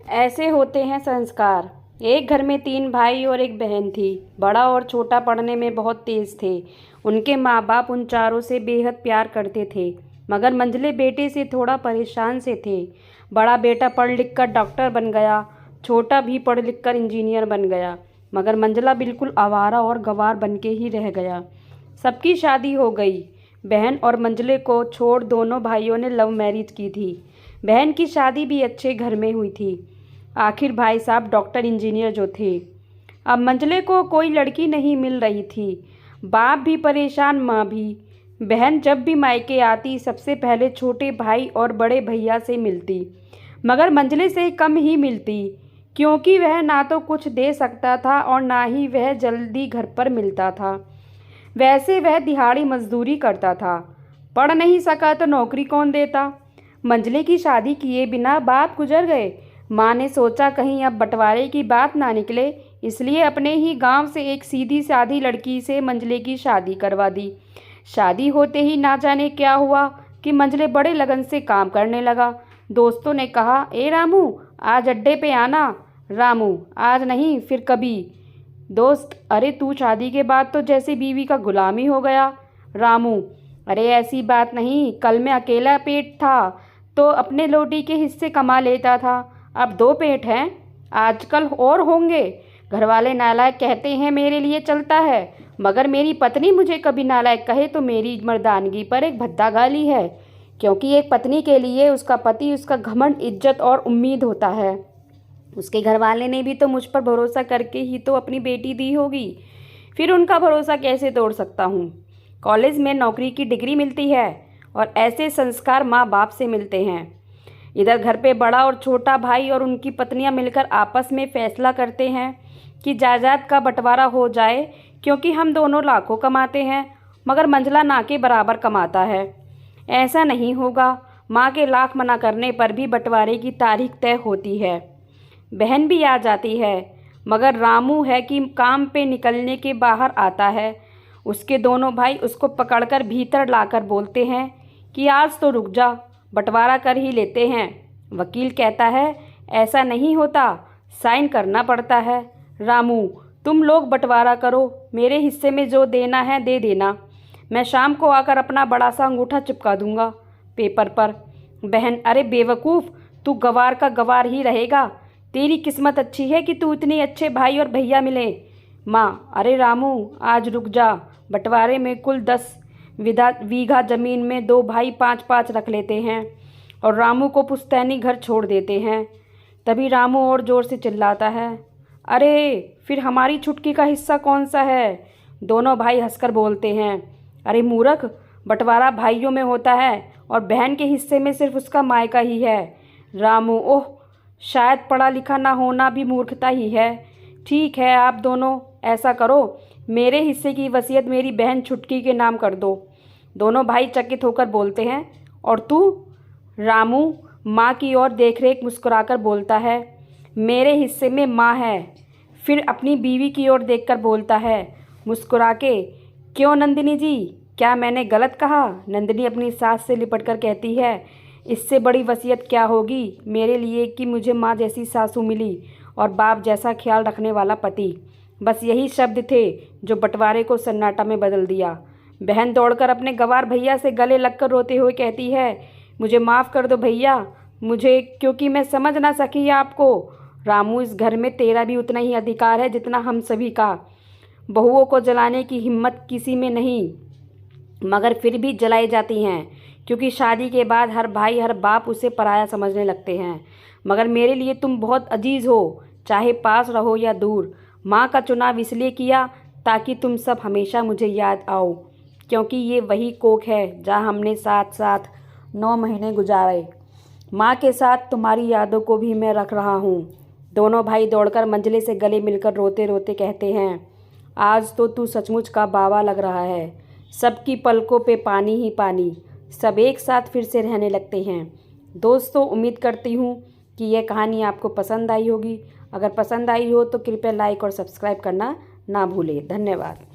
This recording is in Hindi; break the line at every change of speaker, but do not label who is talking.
ऐसे होते हैं संस्कार। एक घर में 3 भाई और एक बहन थी। बड़ा और छोटा पढ़ने में बहुत तेज थे। उनके माँ बाप उन चारों से बेहद प्यार करते थे, मगर मंझले बेटे से थोड़ा परेशान से थे। बड़ा बेटा पढ़ लिख कर डॉक्टर बन गया, छोटा भी पढ़ लिख कर इंजीनियर बन गया, मगर मंझला बिल्कुल आवारा और गंवार बन के ही रह गया। सबकी शादी हो गई। बहन और मंझले को छोड़ दोनों भाइयों ने लव मैरिज की थी। बहन की शादी भी अच्छे घर में हुई थी। आखिर भाई साहब डॉक्टर इंजीनियर जो थे। अब मंझले को कोई लड़की नहीं मिल रही थी। बाप भी परेशान, माँ भी। बहन जब भी मायके आती सबसे पहले छोटे भाई और बड़े भैया से मिलती, मगर मंझले से कम ही मिलती, क्योंकि वह ना तो कुछ दे सकता था और ना ही वह जल्दी घर पर मिलता था। वैसे वह दिहाड़ी मजदूरी करता था। पढ़ नहीं सका तो नौकरी कौन देता। मंझले की शादी किए बिना बाप गुजर गए। माँ ने सोचा कहीं अब बंटवारे की बात ना निकले, इसलिए अपने ही गांव से एक सीधी सादी लड़की से मंझले की शादी करवा दी। शादी होते ही ना जाने क्या हुआ कि मंझले बड़े लगन से काम करने लगा। दोस्तों ने कहा, ए रामू, आज अड्डे पे आना। रामू, आज नहीं फिर कभी। दोस्त, अरे तू शादी के बाद तो जैसे बीवी का गुलाम ही हो गया। रामू, अरे ऐसी बात नहीं, कल मैं अकेला पेट था तो अपने रोटी के हिस्से कमा लेता था, अब 2 पेट हैं, आजकल और होंगे। घरवाले नालायक कहते हैं मेरे लिए चलता है, मगर मेरी पत्नी मुझे कभी नालायक कहे तो मेरी मर्दानगी पर एक भद्दा गाली है, क्योंकि एक पत्नी के लिए उसका पति उसका घमंड, इज्जत और उम्मीद होता है। उसके घरवाले ने भी तो मुझ पर भरोसा करके ही तो अपनी बेटी दी होगी, फिर उनका भरोसा कैसे तोड़ सकता हूँ। कॉलेज में नौकरी की डिग्री मिलती है और ऐसे संस्कार माँ बाप से मिलते हैं। इधर घर पे बड़ा और छोटा भाई और उनकी पत्नियां मिलकर आपस में फैसला करते हैं कि जायदाद का बंटवारा हो जाए, क्योंकि हम दोनों लाखों कमाते हैं मगर मंझला ना के बराबर कमाता है। ऐसा नहीं होगा। माँ के लाख मना करने पर भी बंटवारे की तारीख तय होती है। बहन भी आ जाती है, मगर रामू है कि काम पे निकलने के बाहर आता है। उसके दोनों भाई उसको पकड़कर भीतर लाकर बोलते हैं कि आज तो रुक जा, बंटवारा कर ही लेते हैं। वकील कहता है ऐसा नहीं होता, साइन करना पड़ता है। रामू, तुम लोग बंटवारा करो, मेरे हिस्से में जो देना है दे देना, मैं शाम को आकर अपना बड़ा सा अंगूठा चिपका दूंगा पेपर पर। बहन, अरे बेवकूफ़, तू गवार का गवार ही रहेगा। तेरी किस्मत अच्छी है कि तू इतने अच्छे भाई और भैया मिले। माँ, अरे रामू, आज रुक जा, बंटवारे में कुल 10 बीघा ज़मीन में 2 भाई 5-5 रख लेते हैं और रामू को पुश्तैनी घर छोड़ देते हैं। तभी रामू और ज़ोर से चिल्लाता है, अरे फिर हमारी छुटकी का हिस्सा कौन सा है। दोनों भाई हंसकर बोलते हैं, अरे मूर्ख, बंटवारा भाइयों में होता है और बहन के हिस्से में सिर्फ उसका मायका ही है। रामू, ओह, शायद पढ़ा लिखा ना होना भी मूर्खता ही है। ठीक है, आप दोनों ऐसा करो, मेरे हिस्से की वसीयत मेरी बहन छुटकी के नाम कर दो। दोनों भाई चकित होकर बोलते हैं, और तू। रामू माँ की ओर देखरेख मुस्कुराकर बोलता है, मेरे हिस्से में माँ है। फिर अपनी बीवी की ओर देखकर बोलता है मुस्कुरा के, क्यों नंदिनी जी, क्या मैंने गलत कहा। नंदिनी अपनी सास से लिपटकर कहती है, इससे बड़ी वसीयत क्या होगी मेरे लिए कि मुझे माँ जैसी सासू मिली और बाप जैसा ख्याल रखने वाला पति। बस यही शब्द थे जो बंटवारे को सन्नाटा में बदल दिया। बहन दौड़कर अपने गवार भैया से गले लगकर रोते हुए कहती है, मुझे माफ़ कर दो भैया, मुझे, क्योंकि मैं समझ ना सकी आपको। रामू, इस घर में तेरा भी उतना ही अधिकार है जितना हम सभी का। बहुओं को जलाने की हिम्मत किसी में नहीं, मगर फिर भी जलाई जाती हैं, क्योंकि शादी के बाद हर भाई हर बाप उसे पराया समझने लगते हैं। मगर मेरे लिए तुम बहुत अजीज़ हो, चाहे पास रहो या दूर। माँ का चुनाव इसलिए किया ताकि तुम सब हमेशा मुझे याद आओ, क्योंकि ये वही कोख है जहाँ हमने साथ साथ 9 महीने गुजारे। माँ के साथ तुम्हारी यादों को भी मैं रख रहा हूँ। दोनों भाई दौड़कर मंझले से गले मिलकर रोते रोते कहते हैं, आज तो तू सचमुच का बाबा लग रहा है। सबकी पलकों पे पानी ही पानी। सब एक साथ फिर से रहने लगते हैं। दोस्तों, उम्मीद करती हूँ कि यह कहानी आपको पसंद आई होगी। अगर पसंद आई हो तो कृपया लाइक और सब्सक्राइब करना ना भूलें। धन्यवाद।